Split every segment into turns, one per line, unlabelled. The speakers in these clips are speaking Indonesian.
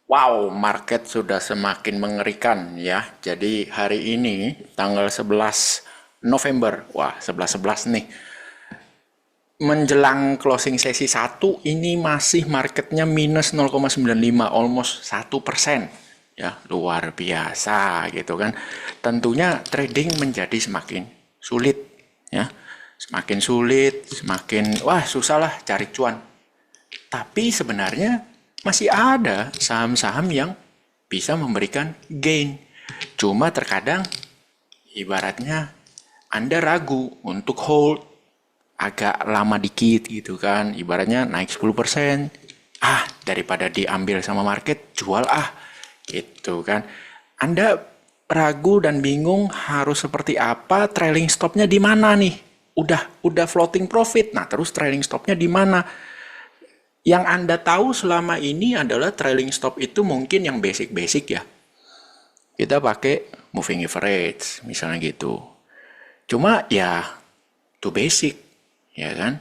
Wow, market sudah semakin mengerikan ya. Jadi hari ini tanggal 11 November. Wah, 11-11 nih. Menjelang closing sesi satu ini masih marketnya minus 0,95, almost 1%. Ya, luar biasa gitu kan. Tentunya trading menjadi semakin sulit ya. Semakin sulit, semakin wah susah lah cari cuan. Tapi sebenarnya masih ada saham-saham yang bisa memberikan gain. Cuma terkadang ibaratnya Anda ragu untuk hold agak lama dikit gitu kan. Ibaratnya naik 10%. Daripada diambil sama market, jual gitu kan. Anda ragu dan bingung harus seperti apa, trailing stopnya di mana nih? Udah floating profit. Nah, terus trailing stopnya di mana? Yang Anda tahu selama ini adalah trailing stop itu mungkin yang basic-basic ya. Kita pakai moving average, misalnya gitu. Cuma ya, itu basic, ya kan?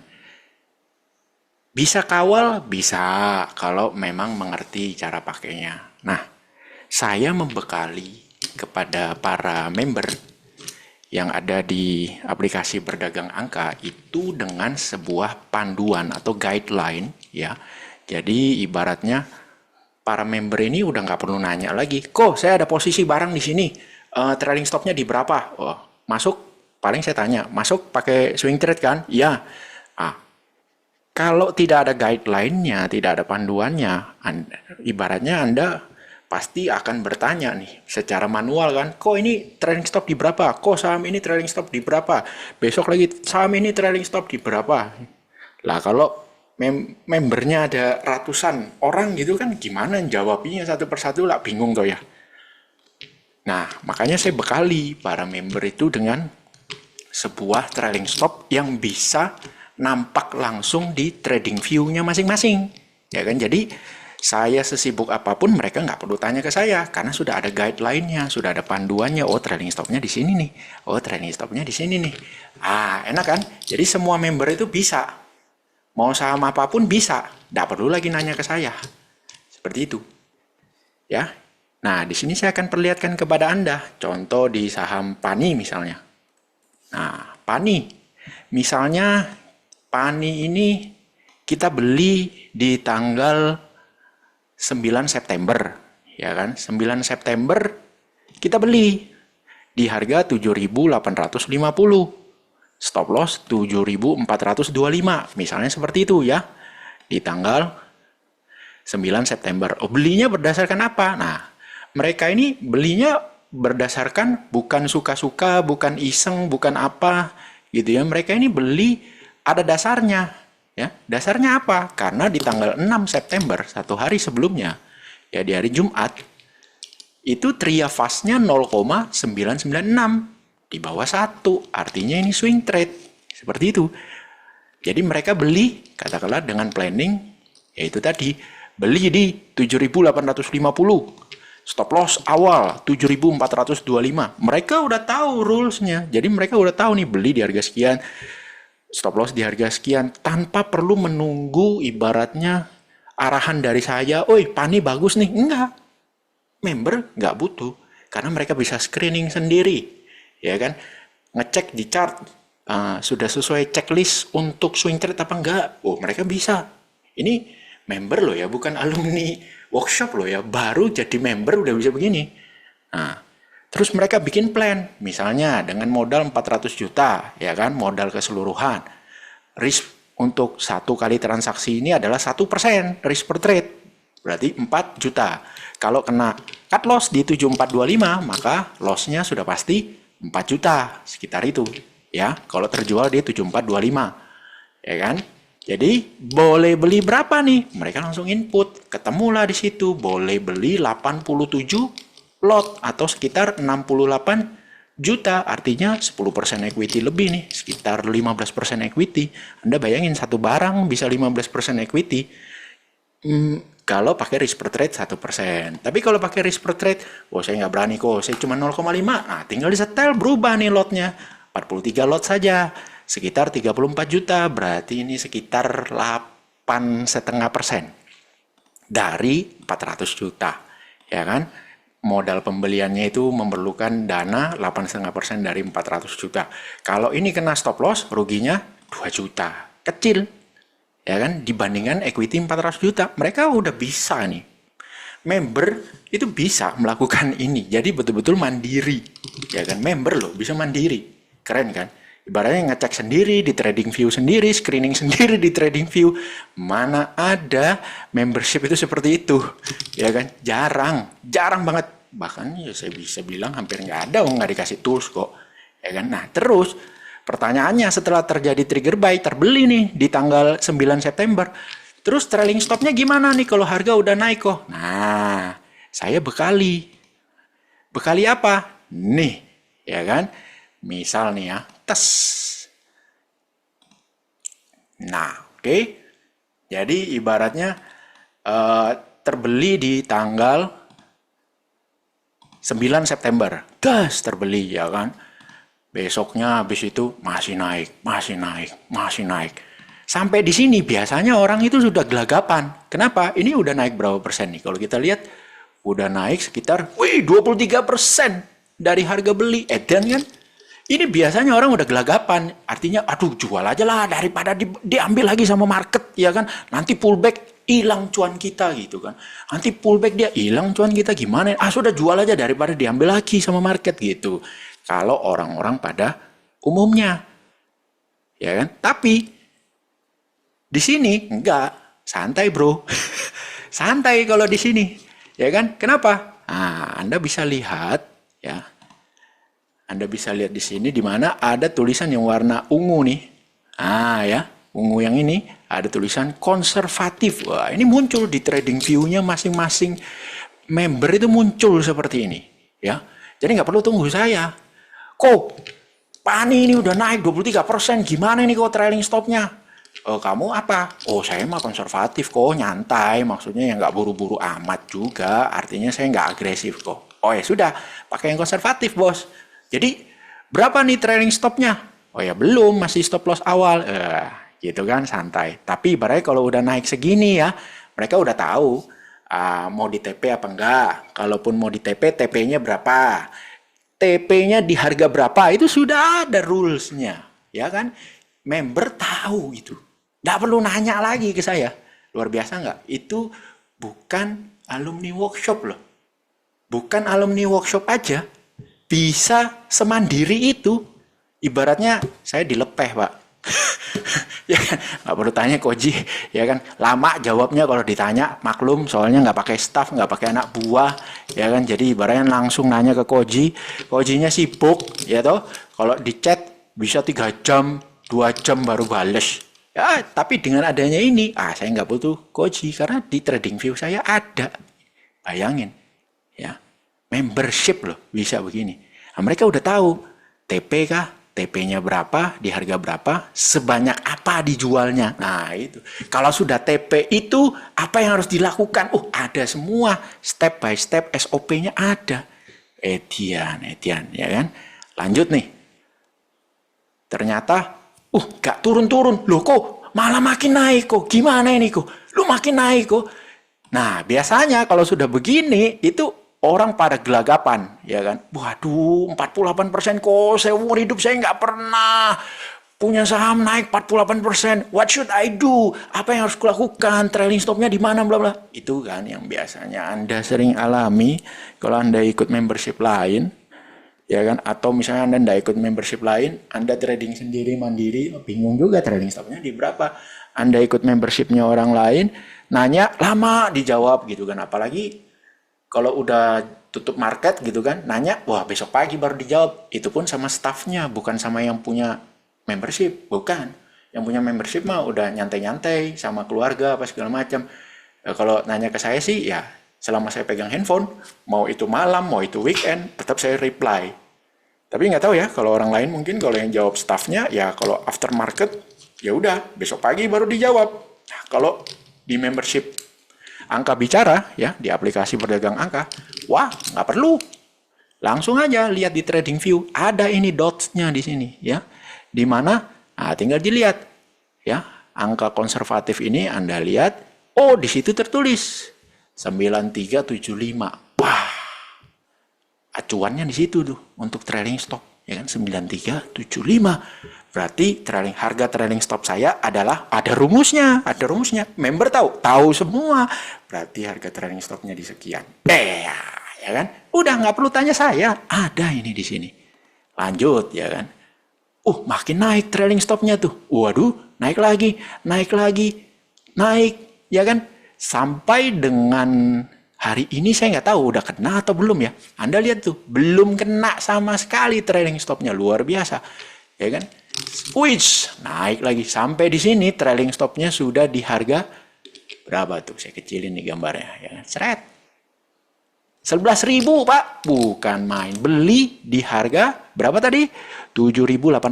Bisa kawal, bisa kalau memang mengerti cara pakainya. Nah, saya membekali kepada para member yang ada di aplikasi berdagang angka itu dengan sebuah panduan atau guideline ya. Jadi ibaratnya para member ini udah nggak perlu nanya lagi, kok saya ada posisi barang di sini, trailing stopnya di berapa? Oh, masuk, paling saya tanya, masuk pakai swing trade kan? Iya. Ah, kalau tidak ada guideline-nya, tidak ada panduannya, ibaratnya Anda pasti akan bertanya nih secara manual kan, kok ini trailing stop di berapa? Kok saham ini trailing stop di berapa? Besok lagi saham ini trailing stop di berapa? Lah kalau membernya ada ratusan orang gitu kan gimana jawabnya satu persatu lah bingung tuh ya. Nah, makanya saya bekali para member itu dengan sebuah trailing stop yang bisa nampak langsung di trading view-nya masing-masing. Ya kan? Jadi saya sesibuk apapun mereka nggak perlu tanya ke saya karena sudah ada guideline-nya, sudah ada panduannya. Oh, trading stopnya di sini nih. Oh, trading stopnya di sini nih. Enak kan? Jadi semua member itu bisa. Mau saham apapun bisa. Nggak perlu lagi nanya ke saya. Seperti itu. Ya. Nah, di sini saya akan perlihatkan kepada Anda. Contoh di saham PANI misalnya. Nah, PANI. Misalnya PANI ini kita beli di tanggal 9 September. Ya kan? 9 September kita beli di harga 7.850. Stop loss 7.425. Misalnya seperti itu ya. Di tanggal 9 September. Oh, belinya berdasarkan apa? Nah, mereka ini belinya berdasarkan bukan suka-suka, bukan iseng, bukan apa gitu ya. Mereka ini beli ada dasarnya ya. Dasarnya apa? Karena di tanggal 6 September, satu hari sebelumnya, ya di hari Jumat, itu tria fast-nya 0,996 di bawah 1. Artinya ini swing trade. Seperti itu. Jadi mereka beli katakanlah dengan planning yaitu tadi beli di 7.850, stop loss awal 7.425. Mereka udah tahu rules-nya. Jadi mereka udah tahu nih beli di harga sekian, stop loss di harga sekian tanpa perlu menunggu ibaratnya arahan dari saya, "Oi, PANI bagus nih." Enggak. Member nggak butuh karena mereka bisa screening sendiri. Ya kan? Ngecek di chart sudah sesuai checklist untuk swing trade apa enggak. Oh, mereka bisa. Ini member loh ya, bukan alumni workshop loh ya, baru jadi member udah bisa begini. Nah, terus mereka bikin plan, misalnya dengan modal 400 juta, ya kan, modal keseluruhan. Risk untuk satu kali transaksi ini adalah 1% risk per trade, berarti 4 juta. Kalau kena cut loss di 7425, maka lossnya sudah pasti 4 juta, sekitar itu. Ya, kalau terjual di 7425, ya kan? Jadi boleh beli berapa nih? Mereka langsung input. Ketemulah di situ boleh beli 87 lot atau sekitar 68 juta. Artinya 10% equity lebih nih, sekitar 15% equity. Anda bayangin satu barang bisa 15% equity. Kalau pakai risk per trade 1%. Tapi kalau pakai risk per trade, saya nggak berani kok, saya cuma 0,5. Nah, tinggal disetel berubah nih lotnya. 43 lot saja. Sekitar 34 juta, berarti ini sekitar 8,5%. dari 400 juta, ya kan? Modal pembeliannya itu memerlukan dana 8,5% dari 400 juta. Kalau ini kena stop loss, ruginya 2 juta. Kecil, ya kan? Dibandingkan equity 400 juta. Mereka udah bisa nih. Member itu bisa melakukan ini. Jadi betul-betul mandiri. Ya kan? Member loh, bisa mandiri. Keren kan? Ibaratnya ngecek sendiri di TradingView sendiri, screening sendiri di TradingView. Mana ada membership itu seperti itu, ya kan? Jarang banget. Bahkan ya saya bisa bilang hampir nggak ada, nggak dikasih tools kok, ya kan? Nah terus pertanyaannya setelah terjadi trigger buy, terbeli nih di tanggal 9 September, terus trailing stopnya gimana nih kalau harga udah naik kok? Nah saya bekali apa? Nih, ya kan? Misal nih ya, tes. Nah, oke. Jadi ibaratnya terbeli di tanggal 9 September. Gas terbeli, ya kan? Besoknya habis itu masih naik. Sampai di sini biasanya orang itu sudah gelagapan. Kenapa? Ini udah naik berapa persen nih? Kalau kita lihat udah naik sekitar 23% dari harga beli. Dan kan ini biasanya orang udah gelagapan, artinya aduh jual aja lah daripada diambil lagi sama market, ya kan? Nanti pullback hilang cuan kita gitu kan. Nanti pullback dia hilang cuan kita gimana? Sudah jual aja daripada diambil lagi sama market gitu. Kalau orang-orang pada umumnya. Ya kan? Tapi di sini enggak, santai bro. Santai kalau di sini. Ya kan? Kenapa? Anda bisa lihat ya. Anda bisa lihat di sini di mana ada tulisan yang warna ungu nih. Ya, ungu yang ini ada tulisan konservatif. Wah, ini muncul di TradingView-nya masing-masing member itu muncul seperti ini, ya. Jadi nggak perlu tunggu saya. Kok Pani ini udah naik 23%, gimana ini kok trailing stopnya? Kamu apa? Saya mah konservatif kok, nyantai. Maksudnya ya nggak buru-buru amat juga. Artinya saya nggak agresif kok. Ya sudah, pakai yang konservatif bos. Jadi berapa nih trailing stopnya? Ya belum, masih stop loss awal. Gitu kan, santai. Tapi ibaratnya kalau udah naik segini ya, mereka udah tahu mau di TP apa enggak. Kalaupun mau di TP, TP-nya berapa? TP-nya di harga berapa? Itu sudah ada rules-nya, ya kan? Member tahu gitu. Nggak perlu nanya lagi ke saya. Luar biasa nggak? Itu bukan alumni workshop loh. Bukan alumni workshop aja. Bisa semandiri itu. Ibaratnya saya dilepeh pak. Ya kan, nggak perlu tanya Koji, ya kan, lama jawabnya kalau ditanya, maklum soalnya nggak pakai staff, nggak pakai anak buah, ya kan, jadi ibaratnya langsung nanya ke Koji, Kojinya sibuk, ya toh, kalau di chat bisa 3 jam, 2 jam baru bales, ya, tapi dengan adanya ini, saya nggak butuh Koji, karena di TradingView saya ada, bayangin, ya, membership loh, bisa begini, mereka udah tahu, TP kah? TP-nya berapa, di harga berapa, sebanyak apa dijualnya. Nah itu. Kalau sudah TP itu, apa yang harus dilakukan? Ada semua. Step by step SOP-nya ada. Edian, ya kan? Lanjut nih. Ternyata, gak turun-turun. Loh kok malah makin naik kok. Gimana ini kok? Lu makin naik kok. Nah biasanya kalau sudah begini, itu orang pada gelagapan, ya kan? Waduh, 48% kok, seumur hidup saya nggak pernah punya saham naik 48%. What should I do? Apa yang harus kulakukan? Trailing stopnya di mana? Bla bla. Itu kan yang biasanya Anda sering alami kalau Anda ikut membership lain, ya kan? Atau misalnya Anda nggak ikut membership lain, Anda trading sendiri mandiri, bingung juga trailing stopnya di berapa. Anda ikut membershipnya orang lain, nanya lama dijawab gitu kan? Apalagi kalau udah tutup market gitu kan, nanya, wah besok pagi baru dijawab. Itu pun sama staffnya, bukan sama yang punya membership. Bukan. Yang punya membership mah udah nyantai-nyantai sama keluarga apa segala macam. Kalau nanya ke saya sih, ya selama saya pegang handphone, mau itu malam, mau itu weekend, tetap saya reply. Tapi nggak tahu ya, kalau orang lain mungkin kalau yang jawab staffnya, ya kalau after market, ya udah besok pagi baru dijawab. Nah, kalau di membership angka bicara ya di aplikasi berdagang angka, wah nggak perlu, langsung aja lihat di TradingView ada ini dots-nya di sini ya, di mana tinggal dilihat ya angka konservatif ini Anda lihat, di situ tertulis 9375. Wah, acuannya di situ tuh untuk trailing stop, ya kan, 9375. Berarti harga trailing stop saya adalah ada rumusnya. Member tahu semua. Berarti harga trailing stopnya di sekian. Ya kan? Udah nggak perlu tanya saya, ada ini di sini. Lanjut, ya kan? Makin naik trailing stopnya tuh. Waduh, naik lagi, ya kan? Sampai dengan hari ini saya nggak tahu udah kena atau belum ya. Anda lihat tuh, belum kena sama sekali trailing stopnya, luar biasa, ya kan? Naik lagi sampai di sini trailing stopnya sudah di harga berapa tuh? Saya kecilin nih gambarnya, ya kan? Seret. 11.000 Pak, bukan main. Beli di harga berapa tadi? 7.850.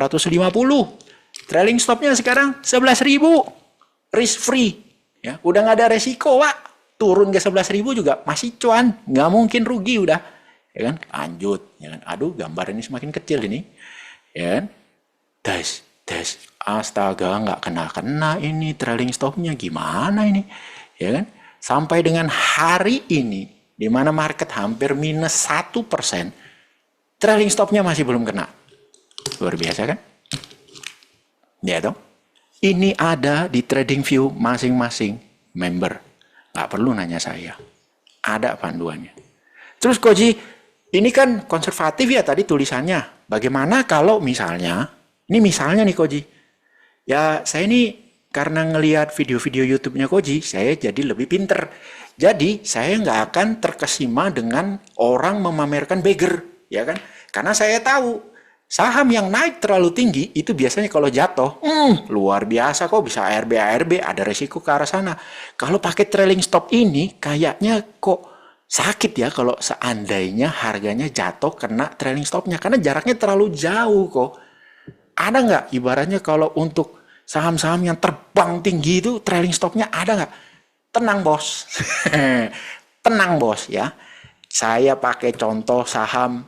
Trailing stopnya sekarang 11.000. Risk free. Ya, udah nggak ada resiko Pak. Turun ke 11.000 juga masih cuan. Nggak mungkin rugi udah. Ya kan? Lanjut. Ya kan? Aduh, gambar ini semakin kecil ini. Ya kan? Tes. Astaga, nggak kena ini trailing stopnya. Gimana ini? Ya kan? Sampai dengan hari ini, di mana market hampir minus 1%, trailing stopnya masih belum kena. Luar biasa kan? Ya dong. Ini ada di TradingView masing-masing member. Nggak perlu nanya saya. Ada panduannya. Terus Koji, ini kan konservatif ya tadi tulisannya. Bagaimana kalau misalnya, ini misalnya nih Koji, ya saya ini karena ngelihat video-video YouTube-nya Koji, saya jadi lebih pinter. Jadi saya nggak akan terkesima dengan orang memamerkan beggar, ya kan? Karena saya tahu saham yang naik terlalu tinggi itu biasanya kalau jatuh, luar biasa kok, bisa ARB, ada resiko ke arah sana. Kalau pakai trailing stop ini kayaknya kok sakit ya kalau seandainya harganya jatuh kena trailing stopnya, karena jaraknya terlalu jauh kok. Ada nggak ibaratnya kalau untuk saham-saham yang terbang tinggi itu trailing stopnya ada nggak? Tenang bos, tenang bos ya. Saya pakai contoh saham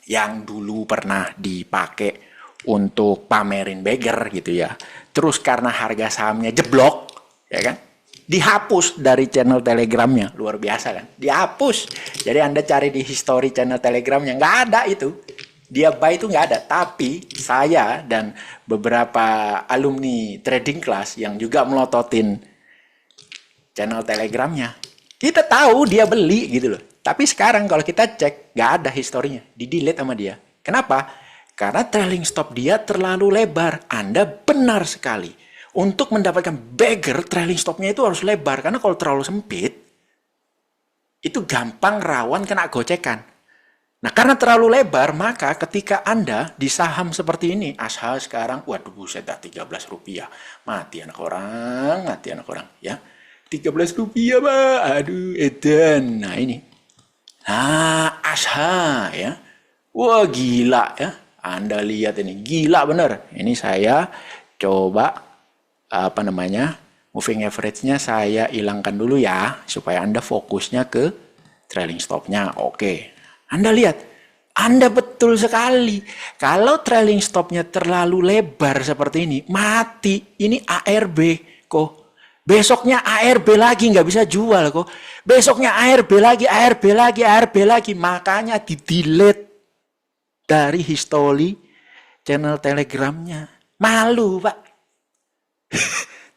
yang dulu pernah dipakai untuk pamerin beggar gitu ya. Terus karena harga sahamnya jeblok, ya kan, dihapus dari channel telegramnya. Luar biasa kan, dihapus. Jadi Anda cari di history channel telegramnya, nggak ada itu. Dia buy itu nggak ada. Tapi saya dan beberapa alumni trading class yang juga melototin channel telegramnya, kita tahu dia beli gitu loh. Tapi sekarang kalau kita cek, nggak ada historinya, di-delete sama dia. Kenapa? Karena trailing stop dia terlalu lebar. Anda benar sekali. Untuk mendapatkan beggar, trailing stopnya itu harus lebar. Karena kalau terlalu sempit, itu gampang rawan kena gocekan. Nah, karena terlalu lebar, maka ketika Anda di saham seperti ini, Asha sekarang, waduh buset dah 13 rupiah. Mati anak orang, ya. 13 rupiah Pak, aduh edan. Nah ini, nah Asha ya, wah gila ya, Anda lihat ini, gila bener. Ini saya coba moving average-nya saya hilangkan dulu ya, supaya Anda fokusnya ke trailing stop-nya. Oke, Anda lihat, Anda betul sekali. Kalau trailing stop-nya terlalu lebar seperti ini, mati. Ini ARB kok. Besoknya ARB lagi, nggak bisa jual kok. Besoknya ARB lagi. Makanya di-delete dari history channel telegramnya. Malu Pak.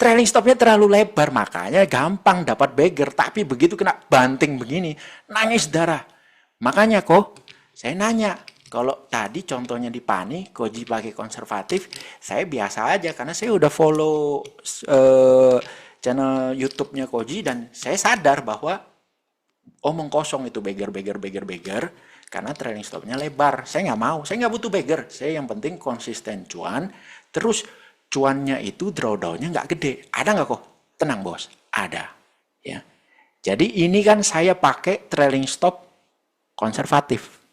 Trailing stopnya terlalu lebar, makanya gampang dapat beggar. Tapi begitu kena banting begini, nangis darah. Makanya kok, saya nanya, kalau tadi contohnya di Pani, Koji pakai konservatif, saya biasa aja karena saya udah follow channel YouTube-nya Koji dan saya sadar bahwa omong kosong itu beggar karena trailing stop-nya lebar. Saya nggak butuh beggar. Saya yang penting konsisten cuan, terus cuannya itu drawdown-nya nggak gede. Ada nggak kok? Tenang bos, ada. Ya. Jadi ini kan saya pakai trailing stop konservatif.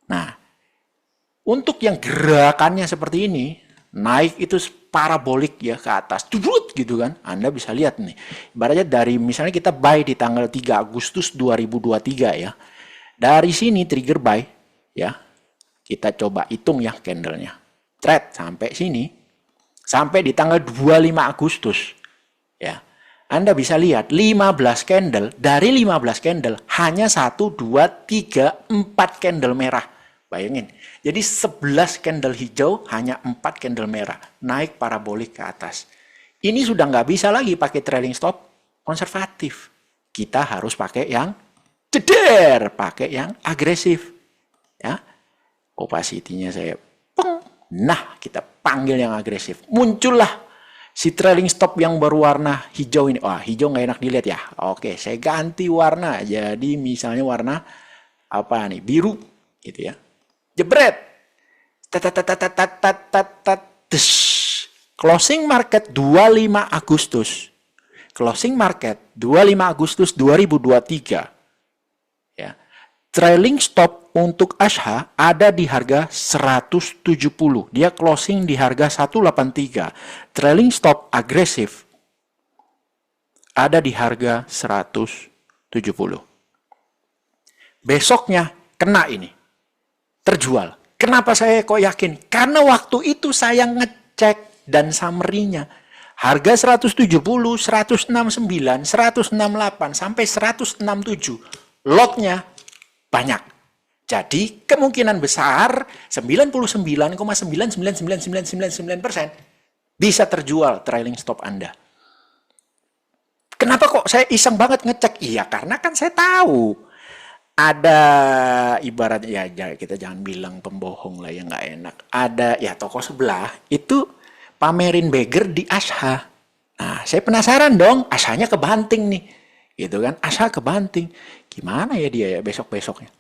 Nah, untuk yang gerakannya seperti ini, naik itu parabolik ya ke atas, gitu kan. Anda bisa lihat nih. Ibaratnya dari misalnya kita buy di tanggal 3 Agustus 2023 ya. Dari sini trigger buy ya. Kita coba hitung ya candlenya. Trade sampai sini. Sampai di tanggal 25 Agustus ya. Anda bisa lihat 15 candle, dari 15 candle hanya 1, 2, 3, 4 candle merah. Bayangin, jadi 11 candle hijau, hanya 4 candle merah. Naik parabolik ke atas. Ini sudah nggak bisa lagi pakai trailing stop konservatif. Kita harus pakai yang ceder, pakai yang agresif. Ya, opacity-nya saya peng. Nah, kita panggil yang agresif. Muncullah si trailing stop yang berwarna hijau ini. Wah, hijau nggak enak dilihat ya. Oke, saya ganti warna. Jadi misalnya warna apa nih? Biru, gitu ya. Jebret. Closing market 25 Agustus. Closing market 25 Agustus 2023. Ya. Trailing stop untuk ASHA ada di harga 170. Dia closing di harga 183. Trailing stop agresif ada di harga 170. Besoknya kena ini. Terjual. Kenapa saya kok yakin? Karena waktu itu saya ngecek dan summary-nya. Harga 170, 169, 168, sampai 167. Lotnya banyak. Jadi kemungkinan besar 99,99999% bisa terjual trailing stop Anda. Kenapa kok saya iseng banget ngecek? Iya, karena kan saya tahu ada ibaratnya ya kita jangan bilang pembohong lah yang nggak enak. Ada ya toko sebelah itu pamerin burger di ASHA. Nah, saya penasaran dong, ASHA-nya kebanting nih. Gitu kan, ASHA kebanting. Gimana ya dia ya besok-besoknya?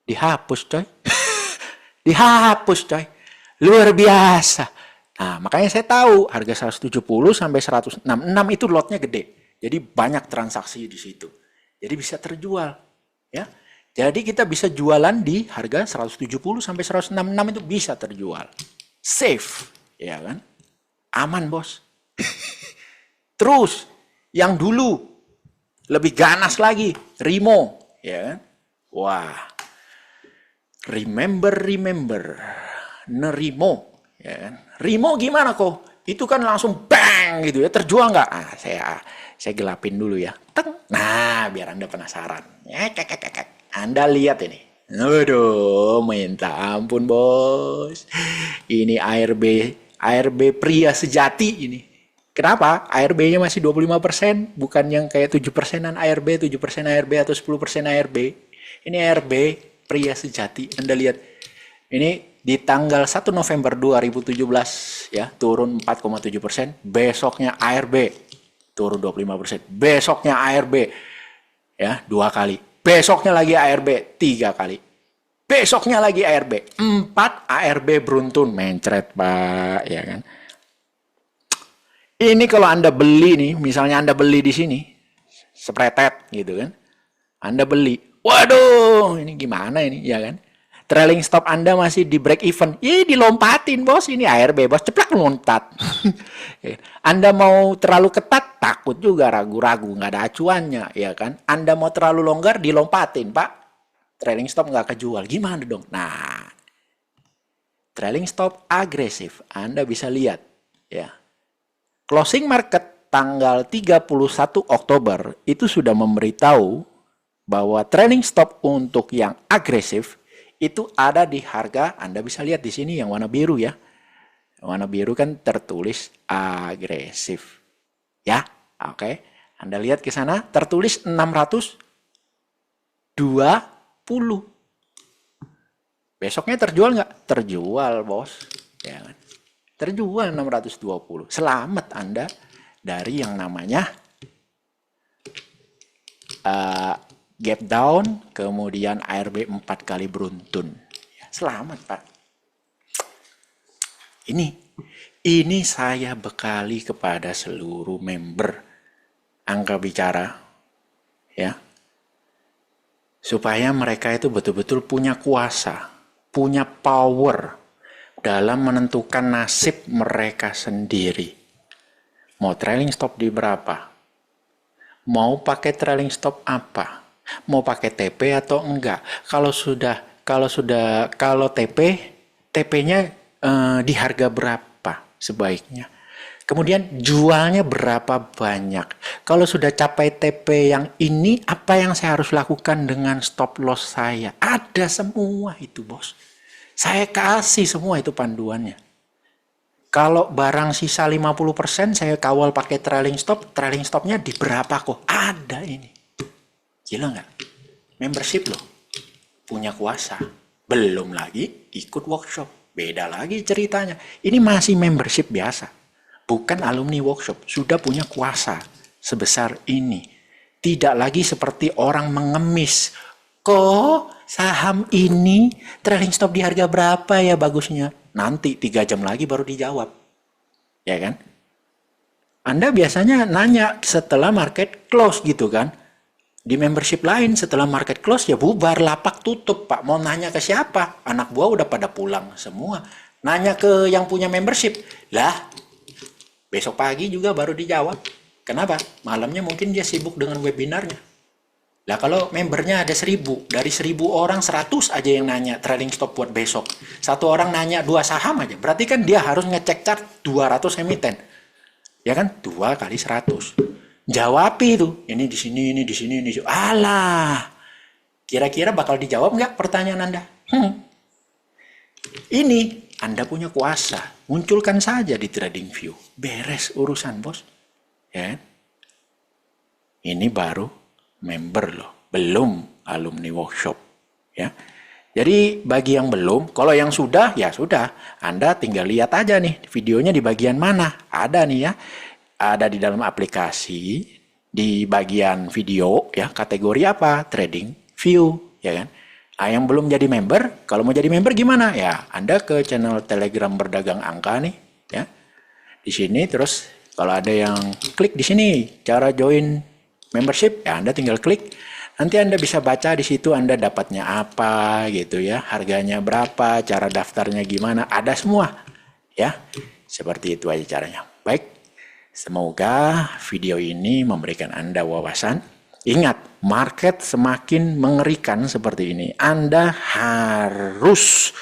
Dihapus coy. Dihapus coy. Luar biasa. Nah, makanya saya tahu harga 170 sampai 166 itu lotnya gede. Jadi banyak transaksi di situ. Jadi bisa terjual, ya. Jadi kita bisa jualan di harga 170 sampai 166 itu bisa terjual. Safe, ya kan? Aman, Bos. Terus yang dulu lebih ganas lagi, Rimo, ya kan? Wah. Remember, Nerimo, ya kan? Rimo gimana kok? Itu kan langsung bang gitu ya, terjual nggak? Ah, saya gelapin dulu ya. Teng. Nah, biar Anda penasaran. Anda lihat ini. Aduh, minta ampun, Bos. Ini ARB pria sejati ini. Kenapa? ARB-nya masih 25%, bukan yang kayak 7%-an ARB, 7% ARB atau 10% ARB. Ini ARB pria sejati. Anda lihat. Ini di tanggal 1 November 2017 ya, turun 4,7%. Besoknya ARB turun 25%. Besoknya ARB ya, 2 kali. Besoknya lagi ARB 3 kali. Besoknya lagi ARB 4 ARB beruntun mencret, Pak, ya kan. Ini kalau Anda beli nih, misalnya Anda beli di sini spretet gitu kan. Anda beli. Waduh, ini gimana ini, ya kan? Trailing stop Anda masih di break even. Ih, dilompatin, Bos. Ini ARB, Bos. Ceplak loncat. Anda mau terlalu ketat, takut juga, ragu-ragu, nggak ada acuannya, ya kan? Anda mau terlalu longgar, dilompatin, Pak. Trailing stop nggak kejual. Gimana dong? Nah, trailing stop agresif. Anda bisa lihat, ya. Closing market tanggal 31 Oktober itu sudah memberitahu bahwa trailing stop untuk yang agresif itu ada di harga, Anda bisa lihat di sini yang warna biru ya. Warna biru kan tertulis agresif. Ya, oke. Anda lihat ke sana tertulis 620. Besoknya terjual nggak? Terjual, Bos. Ya kan? Terjual 620. Selamat Anda dari yang namanya gap down, kemudian ARB 4 kali beruntun. Ya, selamat, Pak. Ini saya bekali kepada seluruh member Angka Bicara, ya, supaya mereka itu betul-betul punya kuasa, punya power dalam menentukan nasib mereka sendiri. Mau trailing stop di berapa? Mau pakai trailing stop apa? Mau pakai TP atau enggak? Kalau TP-nya di harga berapa sebaiknya? Kemudian jualnya berapa banyak. Kalau sudah capai TP yang ini, apa yang saya harus lakukan dengan stop loss saya? Ada semua itu, bos. Saya kasih semua itu panduannya. Kalau barang sisa 50%, saya kawal pakai trailing stopnya di berapa kok? Ada ini. Gila nggak? Membership loh. Punya kuasa. Belum lagi ikut workshop. Beda lagi ceritanya. Ini masih membership biasa. Bukan alumni workshop. Sudah punya kuasa sebesar ini. Tidak lagi seperti orang mengemis. Kok saham ini trailing stop di harga berapa ya bagusnya? Nanti 3 jam lagi baru dijawab. Ya kan? Anda biasanya nanya setelah market close gitu kan? Di membership lain setelah market close ya bubar, lapak tutup, Pak. Mau nanya ke siapa? Anak buah udah pada pulang semua. Nanya ke yang punya membership. Lah, besok pagi juga baru dijawab. Kenapa? Malamnya mungkin dia sibuk dengan webinarnya. Lah kalau membernya ada 1000, dari 1000 orang 100 aja yang nanya trailing stop buat besok. Satu orang nanya 2 saham aja. Berarti kan dia harus ngecek chart 200 emiten. Ya kan? 2 kali 100. Jawab itu. Ini di sini, ini di sini, ini di sini. Alah. Kira-kira bakal dijawab nggak pertanyaan Anda? Ini Anda punya kuasa. Munculkan saja di TradingView. Beres urusan, bos. Ya. Ini baru member loh, belum alumni workshop, ya. Jadi bagi yang belum, kalau yang sudah ya sudah, Anda tinggal lihat aja nih videonya di bagian mana. Ada nih ya, ada di dalam aplikasi di bagian video ya, kategori apa? Trading View, ya kan. Nah, yang belum jadi member, kalau mau jadi member gimana? Ya, Anda ke channel Telegram Berdagang Angka nih, ya. Di sini terus kalau ada yang klik di sini cara join membership, ya Anda tinggal klik. Nanti Anda bisa baca di situ Anda dapatnya apa gitu ya, harganya berapa, cara daftarnya gimana, ada semua. Ya, seperti itu aja caranya. Baik, semoga video ini memberikan Anda wawasan. Ingat, market semakin mengerikan seperti ini. Anda harus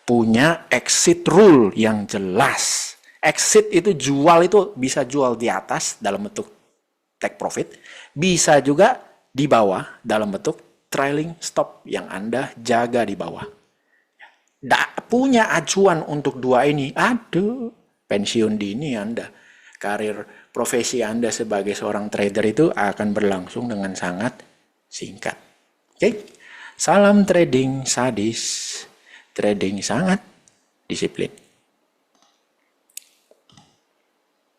punya exit rule yang jelas. Exit itu jual, itu bisa jual di atas dalam bentuk take profit, bisa juga di bawah dalam bentuk trailing stop yang Anda jaga di bawah. Tidak punya acuan untuk dua ini, aduh, pensiun dini Anda. Karir profesi Anda sebagai seorang trader itu akan berlangsung dengan sangat singkat. Oke, salam trading sadis, trading sangat disiplin.